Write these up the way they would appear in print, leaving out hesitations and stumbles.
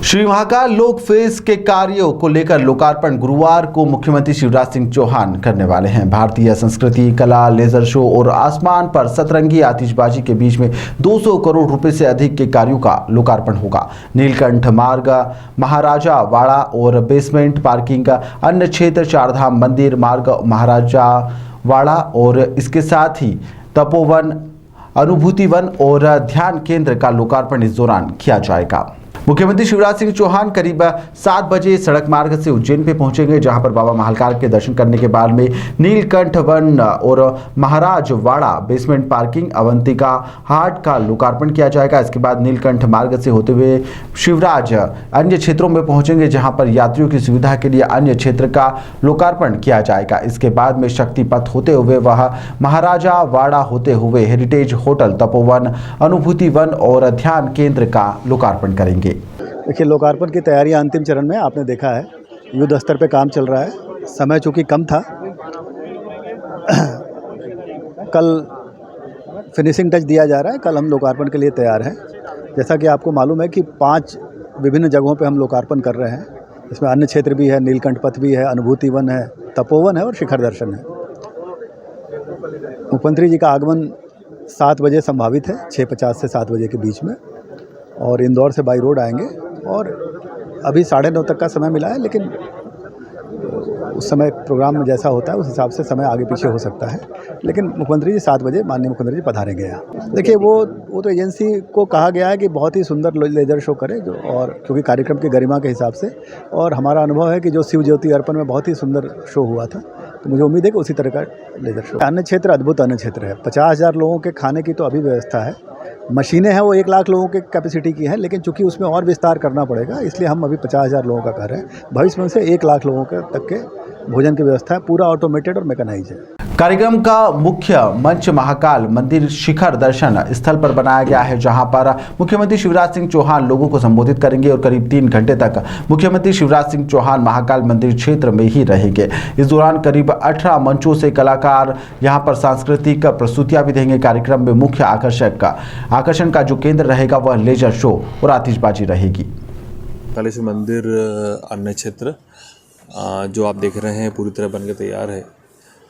श्री महाकाल लोक फेस के कार्यों को लेकर लोकार्पण गुरुवार को मुख्यमंत्री शिवराज सिंह चौहान करने वाले हैं। भारतीय संस्कृति, कला, लेजर शो और आसमान पर सतरंगी आतिशबाजी के बीच में 200 करोड़ रुपए से अधिक के कार्यों का लोकार्पण होगा। नीलकंठ मार्ग, महाराजा वाड़ा और बेसमेंट पार्किंग, अन्य क्षेत्र, चारधाम मंदिर मार्ग, महाराजा वाड़ा और इसके साथ ही तपोवन, अनुभूति वन और ध्यान केंद्र का लोकार्पण इस दौरान किया जाएगा। मुख्यमंत्री शिवराज सिंह चौहान करीब 7 बजे सड़क मार्ग से उज्जैन पे पहुंचेंगे, जहां पर बाबा महाकाल के दर्शन करने के बाद में नीलकंठ वन और महाराज वाड़ा बेसमेंट पार्किंग, अवंतिका हाट का लोकार्पण किया जाएगा। इसके बाद नीलकंठ मार्ग से होते हुए शिवराज अन्य क्षेत्रों में पहुंचेंगे, जहां पर यात्रियों की सुविधा के लिए अन्य क्षेत्र का लोकार्पण किया जाएगा। इसके बाद में शक्ति पथ होते हुए वह महाराजा वाड़ा होते हुए हेरिटेज होटल, तपोवन, अनुभूति वन और ध्यान केंद्र का लोकार्पण करेंगे। देखिए, लोकार्पण की तैयारियां अंतिम चरण में, आपने देखा है युद्ध स्तर पे काम चल रहा है। समय चूँकि कम था, कल फिनिशिंग टच दिया जा रहा है। कल हम लोकार्पण के लिए तैयार हैं। जैसा कि आपको मालूम है कि 5 विभिन्न जगहों पे हम लोकार्पण कर रहे हैं। इसमें अन्य क्षेत्र भी है, नीलकंठ पथ भी है, अनुभूति वन है, तपोवन है और शिखर दर्शन है। मुख्यमंत्री जी का आगमन 7 बजे संभावित है, 6:50 से 7 बजे के बीच में, और इंदौर से बाई रोड आएंगे। और अभी 9:30 तक का समय मिला है, लेकिन उस समय प्रोग्राम में जैसा होता है उस हिसाब से समय आगे पीछे हो सकता है। लेकिन मुख्यमंत्री जी 7 बजे माननीय मुख्यमंत्री जी पधारेंगे यहाँ। देखिए, वो तो एजेंसी को कहा गया है कि बहुत ही सुंदर लेजर शो करे, जो और क्योंकि कार्यक्रम की गरिमा के हिसाब से, और हमारा अनुभव है कि जो शिव ज्योति अर्पण में बहुत ही सुंदर शो हुआ था, तो मुझे उम्मीद है कि उसी तरह का लेजर शो। अन्य क्षेत्र अद्भुत अन्य क्षेत्र है। 50,000 लोगों के खाने की तो अभी व्यवस्था है। मशीनें हैं वो 1 लाख लोगों के कैपेसिटी की हैं, लेकिन चूंकि उसमें और विस्तार करना पड़ेगा, इसलिए हम अभी 50,000 लोगों का कर रहे हैं। भविष्य में से 1 लाख लोगों के तक के भोजन की व्यवस्था है। पूरा ऑटोमेटेड और मैकेनाइज है। कार्यक्रम का मुख्य मंच महाकाल मंदिर शिखर दर्शन स्थल पर बनाया गया है, जहां पर मुख्यमंत्री शिवराज सिंह चौहान लोगों को संबोधित करेंगे और करीब 3 घंटे तक मुख्यमंत्री शिवराज सिंह चौहान महाकाल मंदिर क्षेत्र में ही रहेंगे। इस दौरान करीब 18 मंचों से कलाकार यहां पर सांस्कृतिक प्रस्तुतियां भी देंगे। कार्यक्रम में मुख्य आकर्षण का जो केंद्र रहेगा वह लेजर शो और आतिशबाजी रहेगी। कालेश्वर मंदिर अन्य क्षेत्र जो आप देख रहे हैं पूरी तरह बनकर तैयार है।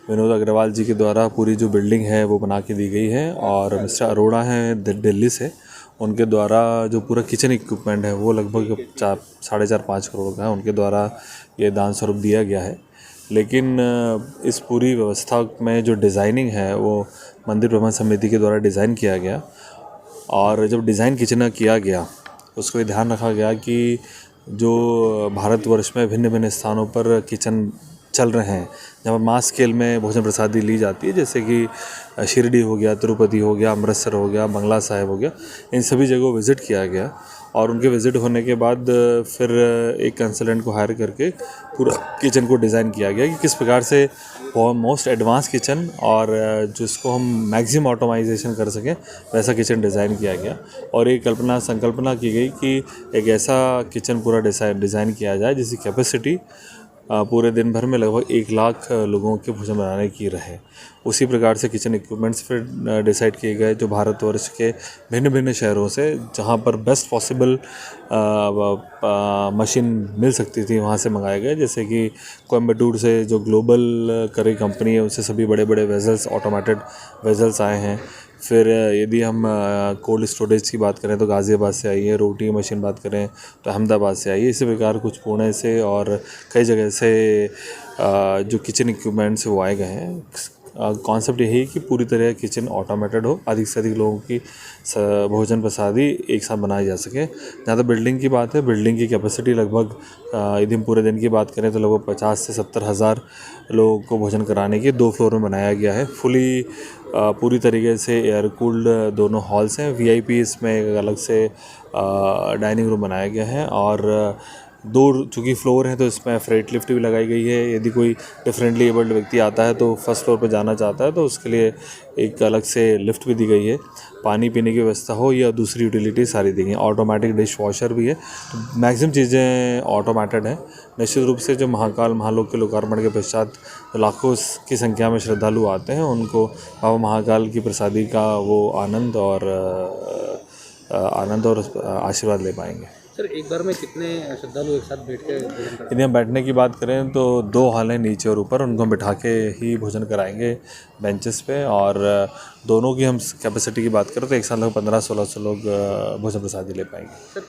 विनोद अग्रवाल जी के द्वारा पूरी जो बिल्डिंग है वो बना के दी गई है, और मिस्टर अरोड़ा हैं दिल्ली से, उनके द्वारा जो पूरा किचन इक्विपमेंट है वो लगभग 4.5 करोड़ का है। उनके द्वारा ये दान स्वरूप दिया गया है। लेकिन इस पूरी व्यवस्था में जो डिज़ाइनिंग है वो मंदिर प्रबंध समिति के द्वारा डिज़ाइन किया गया, और जब डिज़ाइन किचन किया गया उसको ये ध्यान रखा गया कि जो भारतवर्ष में भिन्न भिन्न स्थानों पर किचन चल रहे हैं, जहाँ पर मास स्केल में भोजन प्रसादी ली जाती है, जैसे कि शिरडी हो गया, तिरुपति हो गया, अमृतसर हो गया, बंगला साहिब हो गया, इन सभी जगहों विज़िट किया गया। और उनके विज़िट होने के बाद फिर एक कंसल्टेंट को हायर करके पूरा किचन को डिज़ाइन किया गया कि किस प्रकार से मोस्ट एडवांस किचन और जिसको हम मैक्सिमम ऑटोमाइजेशन कर सकें वैसा किचन डिज़ाइन किया गया। और एक संकल्पना की गई कि एक ऐसा किचन पूरा डिज़ाइन किया जाए जिसकी कैपेसिटी पूरे दिन भर में लगभग 1 लाख लोगों के भोजन बनाने की रहे। उसी प्रकार से किचन इक्विपमेंट्स फिर डिसाइड किए गए जो भारतवर्ष के भिन्न भिन्न शहरों से जहां पर बेस्ट पॉसिबल मशीन मिल सकती थी वहां से मंगाए गए। जैसे कि कोयम्बटूर से जो ग्लोबल करी कंपनी है उससे सभी बड़े बड़े वेजल्स, ऑटोमेटेड वेजल्स आए हैं। फिर यदि हम कोल्ड स्टोरेज की बात करें तो गाज़ियाबाद से आई है, रोटी की मशीन बात करें तो अहमदाबाद से आई है। इसी प्रकार कुछ पुणे से और कई जगह से जो किचन इक्विपमेंट्स वो आए गए हैं। कॉन्सेप्ट यही है कि पूरी तरह किचन ऑटोमेटेड हो, अधिक से अधिक लोगों की भोजन प्रसादी एक साथ बनाई जा सके। जहाँ तक बिल्डिंग की बात है, बिल्डिंग की कैपेसिटी लगभग यदि हम पूरे दिन की बात करें तो लगभग 50 से 70 हज़ार लोगों को भोजन कराने की 2 फ्लोर में बनाया गया है। पूरी तरीके से एयर कूल्ड दोनों हॉल्स हैं। VIP इसमें एक अलग से डाइनिंग रूम बनाया गया है, और 2 चूँकि फ्लोर हैं तो इसमें फ्रेट लिफ्ट भी लगाई गई है। यदि कोई डिफरेंटली एबल्ड व्यक्ति आता है तो फर्स्ट फ्लोर पर जाना चाहता है तो उसके लिए एक अलग से लिफ्ट भी दी गई है। पानी पीने की व्यवस्था हो या दूसरी यूटिलिटी सारी दी गई हैं। ऑटोमेटिक डिश वॉशर भी है। तो मैक्सिमम चीज़ें ऑटोमेटेड हैं। निश्चित रूप से जो महाकाल महालोक के लोकार्पण के पश्चात लाखों की संख्या में श्रद्धालु आते हैं, उनको बाबा महाकाल की प्रसादी का वो आनंद और आशीर्वाद ले पाएंगे। सर एक बार में कितने श्रद्धालु एक साथ बैठ के भोजन करते यदि हम बैठने की बात करें तो 2 हॉल हैं नीचे और ऊपर, उनको हम बिठा के ही भोजन कराएंगे बेंचेस पे। और दोनों की हम कैपेसिटी की बात करें तो एक साथ लगभग 15-16 लोग भोजन प्रसादी ले पाएंगे।